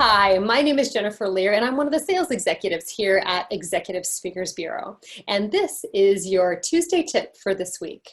Hi, my name is Jennifer Lier, and I'm one of the sales executives here at Executive Speakers Bureau. And this is your Tuesday tip for this week.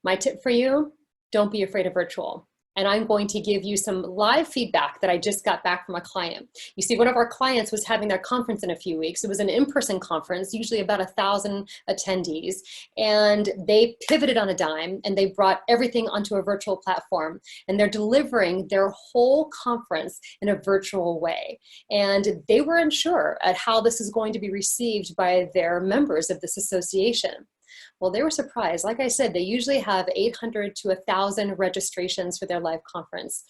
My tip for you, don't be afraid of virtual. And I'm going to give you some live feedback that I just got back from a client. You see, one of our clients was having their conference in a few weeks. It was an in-person conference, usually about 1,000 attendees. And they pivoted on a dime and they brought everything onto a virtual platform. And they're delivering their whole conference in a virtual way. And they were unsure at how this is going to be received by their members of this association. Well, they were surprised. Like I said, they usually have 800 to 1,000 registrations for their live conference.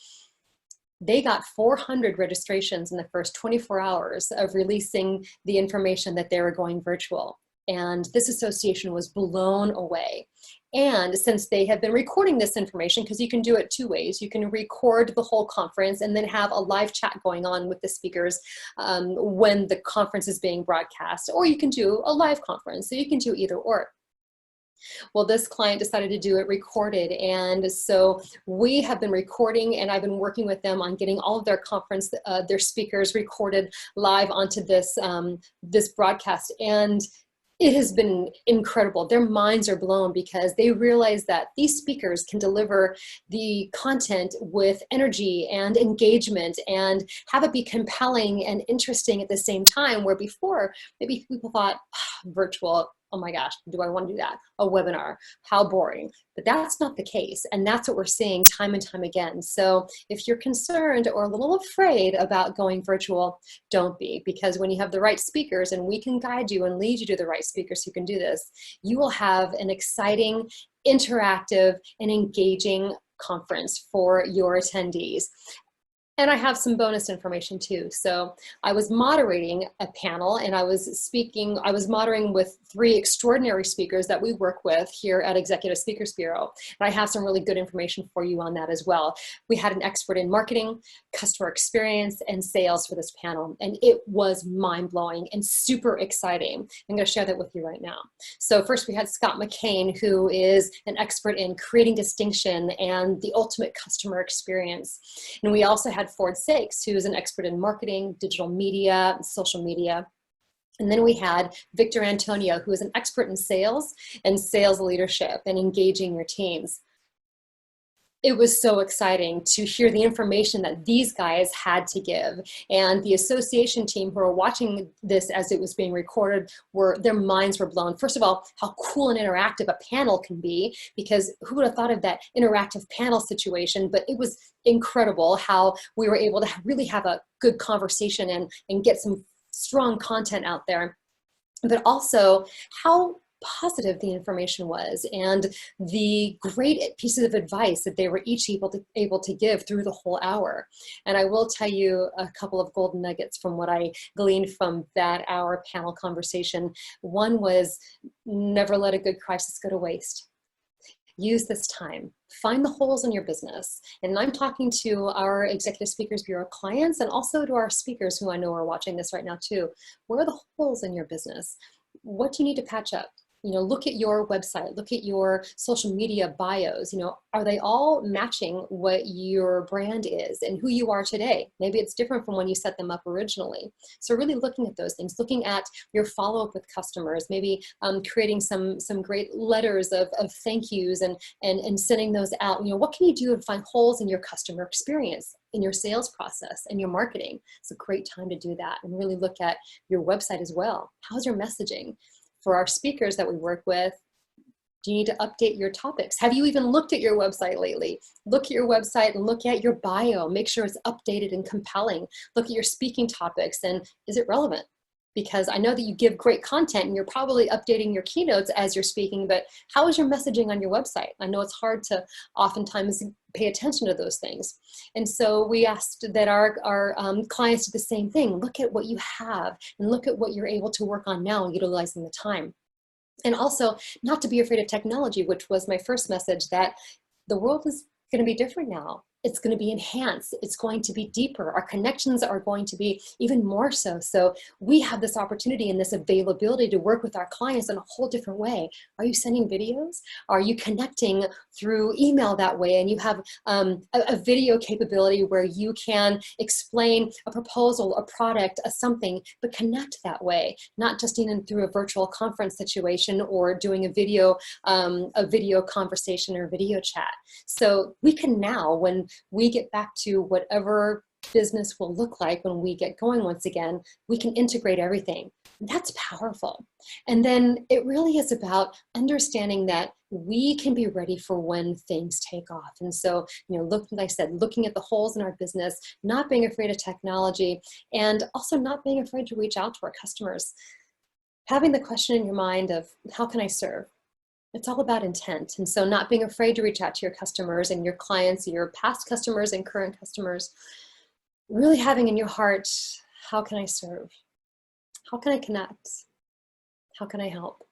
They got 400 registrations in the first 24 hours of releasing the information that they were going virtual. And this association was blown away. And since they have been recording this information, because you can do it two ways, you can record the whole conference and then have a live chat going on with the speakers when the conference is being broadcast, or you can do a live conference. So you can do either or. Well, this client decided to do it recorded, and so we have been recording, and I've been working with them on getting all of their conference, their speakers recorded live onto this, this broadcast, and it has been incredible. Their minds are blown because they realize that these speakers can deliver the content with energy and engagement and have it be compelling and interesting at the same time, where before maybe people thought, virtual, oh my gosh, do I want to do that? A webinar, how boring. But that's not the case. And that's what we're seeing time and time again. So if you're concerned or a little afraid about going virtual, don't be, because when you have the right speakers and we can guide you and lead you to the right speakers who can do this, you will have an exciting, interactive, and engaging conference for your attendees. And I have some bonus information too. So I was moderating a panel and I was moderating with 3 extraordinary speakers that we work with here at Executive Speakers Bureau. And I have some really good information for you on that as well. We had an expert in marketing, customer experience, and sales for this panel. And it was mind-blowing and super exciting. I'm gonna share that with you right now. So first we had Scott McCain, who is an expert in creating distinction and the ultimate customer experience. And we also had Ford Sakes, who is an expert in marketing, digital media, social media. And then we had Victor Antonio, who is an expert in sales and sales leadership and engaging your teams. It was so exciting to hear the information that these guys had to give. And the association team who were watching this as it was being recorded, their minds were blown. First of all, how cool and interactive a panel can be, because who would have thought of that interactive panel situation? But it was incredible how we were able to really have a good conversation and get some strong content out there. But also how positive the information was and the great pieces of advice that they were each able to give through the whole hour. And I will tell you a couple of golden nuggets from what I gleaned from that hour panel conversation. One was, never let a good crisis go to waste. Use this time. Find the holes in your business. And I'm talking to our Executive Speakers Bureau clients and also to our speakers who I know are watching this right now too. Where are the holes in your business? What do you need to patch up? You know, look at your website, look at your social media bios. You know, are they all matching what your brand is and who you are today? Maybe it's different from when you set them up originally. So really looking at those things, looking at your follow-up with customers, maybe creating some great letters of thank yous and sending those out. You know, what can you do to find holes in your customer experience, in your sales process and your marketing? It's a great time to do that and really look at your website as well. How's your messaging? For our speakers that we work with, do you need to update your topics? Have you even looked at your website lately? Look at your website and look at your bio. Make sure it's updated and compelling. Look at your speaking topics and is it relevant? Because I know that you give great content and you're probably updating your keynotes as you're speaking, but how is your messaging on your website? I know it's hard to oftentimes pay attention to those things. And so we asked that our clients do the same thing. Look at what you have and look at what you're able to work on now, utilizing the time. And also not to be afraid of technology, which was my first message, that the world is going to be different now. it's going to be enhanced. It's going to be deeper. Our connections are going to be even more so. So we have this opportunity and this availability to work with our clients in a whole different way. Are you sending videos? Are you connecting through email that way? And you have a video capability where you can explain a proposal, a product, a something, but connect that way, not just even through a virtual conference situation or doing a video conversation or video chat. So we can now, when we get back to whatever business will look like when we get going once again, we can integrate everything. That's powerful. And then it really is about understanding that we can be ready for when things take off. And so, like I said, looking at the holes in our business, not being afraid of technology, and also not being afraid to reach out to our customers. Having the question in your mind of, how can I serve? It's all about intent. And so not being afraid to reach out to your customers and your clients, your past customers and current customers, really having in your heart, how can I serve? How can I connect? How can I help?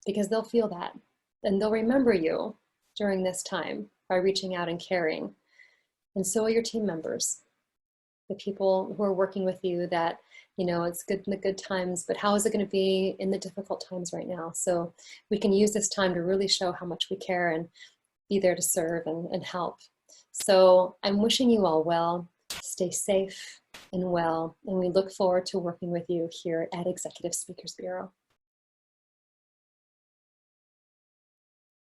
Because they'll feel that and they'll remember you during this time by reaching out and caring. And so are your team members, the people who are working with you that, it's good in the good times, but how is it going to be in the difficult times right now? So we can use this time to really show how much we care and be there to serve and help. So I'm wishing you all well, stay safe and well, and we look forward to working with you here at Executive Speakers Bureau.